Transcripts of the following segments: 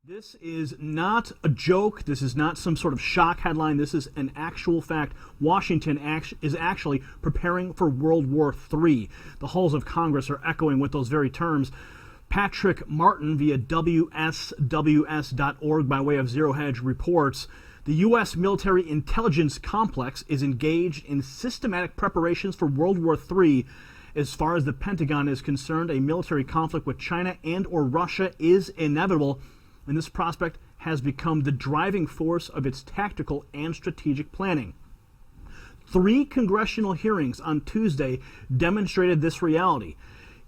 This is not a joke. This is not some sort of shock headline. This is an actual fact. Washington is actually preparing for World War III. The halls of Congress are echoing with those very terms. Patrick Martin via WSWS.org by way of Zero Hedge reports, the U.S. military intelligence complex is engaged in systematic preparations for World War III. As far as the Pentagon is concerned, a military conflict with China and or Russia is inevitable, and this prospect has become the driving force of its tactical and strategic planning. 3 congressional hearings on Tuesday demonstrated this reality.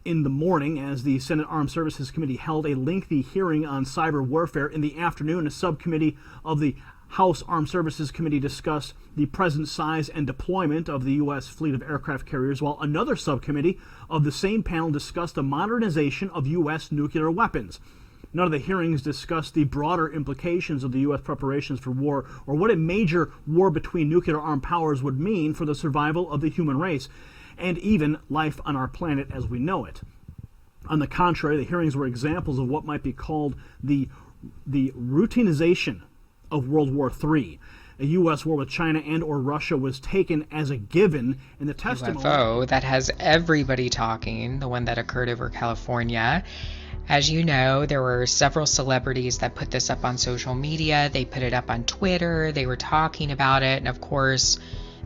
In the morning, as the Senate Armed Services Committee held a lengthy hearing on cyber warfare, in the afternoon, a subcommittee of the House Armed Services Committee discussed the present size and deployment of the U.S. fleet of aircraft carriers, while another subcommittee of the same panel discussed the modernization of U.S. nuclear weapons. None of the hearings discussed the broader implications of the U.S. preparations for war or what a major war between nuclear armed powers would mean for the survival of the human race and even life on our planet as we know it. On the contrary, the hearings were examples of what might be called the routinization of World War III. A U.S. war with China and or Russia was taken as a given in the testimony. UFO that has everybody talking, the one that occurred over California. As you know, there were several celebrities that put this up on social media. They put it up on Twitter. They were talking about it. And of course,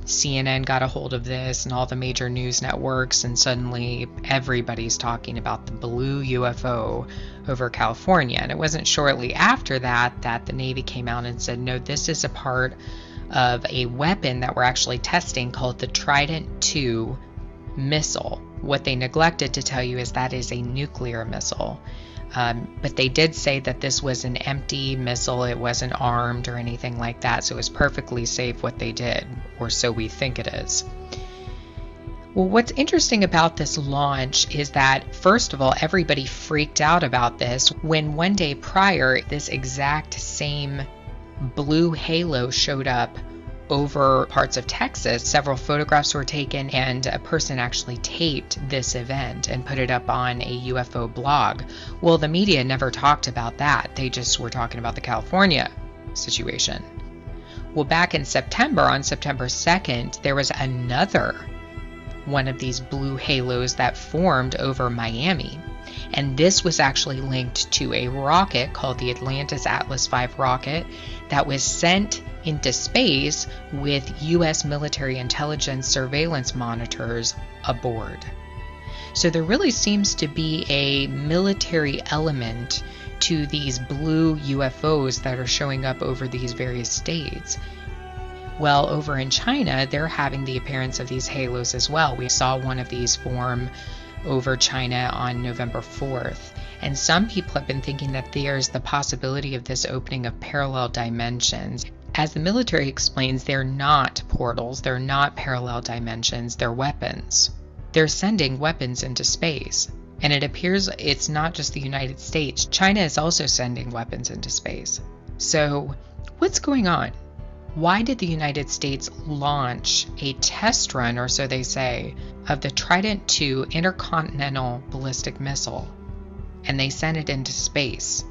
CNN got a hold of this and all the major news networks. And suddenly everybody's talking about the blue UFO over California. And it wasn't shortly after that that the Navy came out and said, no, this is a part of a weapon that we're actually testing called the Trident II missile. What they neglected to tell you is that is a nuclear missile. But they did say that this was an empty missile. It wasn't armed or anything like that. So it was perfectly safe what they did, or so we think it is. Well, what's interesting about this launch is that, first of all, everybody freaked out about this when one day prior, this exact same blue halo showed up over parts of Texas. Several photographs were taken, and a person actually taped this event and put it up on a UFO blog. Well, the media never talked about that. They just were talking about the California situation. Well, back in September, on September 2nd, there was another one of these blue halos that formed over Miami. And this was actually linked to a rocket called the Atlantis Atlas V rocket that was sent into space with U.S. military intelligence surveillance monitors aboard. So there really seems to be a military element to these blue UFOs that are showing up over these various states. Well, over in China, they're having the appearance of these halos as well. We saw one of these form over China on November 4th. And some people have been thinking that there's the possibility of this opening of parallel dimensions. As the military explains, they're not portals, they're not parallel dimensions, they're weapons. They're sending weapons into space. And it appears it's not just the United States. China is also sending weapons into space. So what's going on? Why did the United States launch a test run, or so they say, of the Trident II intercontinental ballistic missile, and they sent it into space?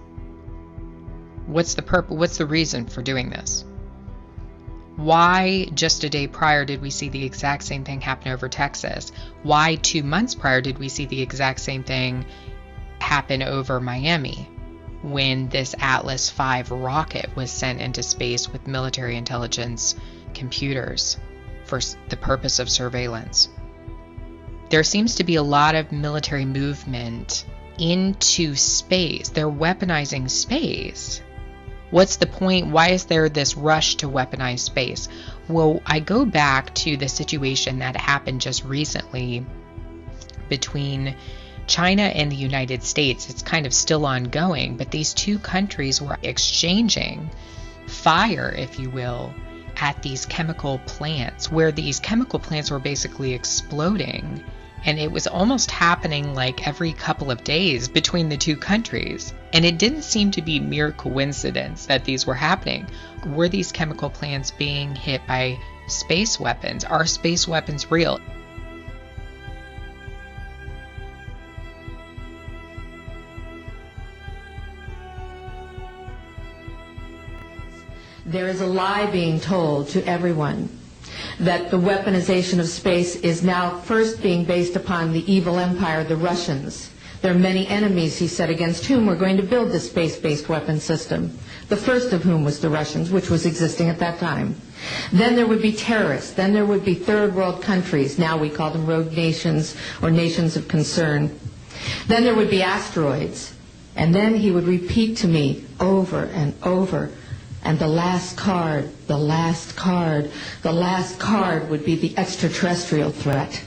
What's the purpose? What's the reason for doing this? Why just a day prior did we see the exact same thing happen over Texas? Why 2 months prior did we see the exact same thing happen over Miami when this Atlas V rocket was sent into space with military intelligence computers for the purpose of surveillance? There seems to be a lot of military movement into space. They're weaponizing space. What's the point? Why is there this rush to weaponize space? Well, I go back to the situation that happened just recently between China and the United States. It's kind of still ongoing, but these two countries were exchanging fire, if you will, at these chemical plants, where these chemical plants were basically exploding. And it was almost happening like every couple of days between the two countries. And it didn't seem to be mere coincidence that these were happening. Were these chemical plants being hit by space weapons? Are space weapons real? There is a lie being told to everyone that the weaponization of space is now first being based upon the evil empire, the Russians. There are many enemies, he said, against whom we're going to build this space-based weapon system, the first of whom was the Russians, which was existing at that time. Then there would be terrorists. Then there would be third world countries. Now we call them rogue nations or nations of concern. Then there would be asteroids. And then he would repeat to me over and over, and the last card, the last card, the last card would be the extraterrestrial threat.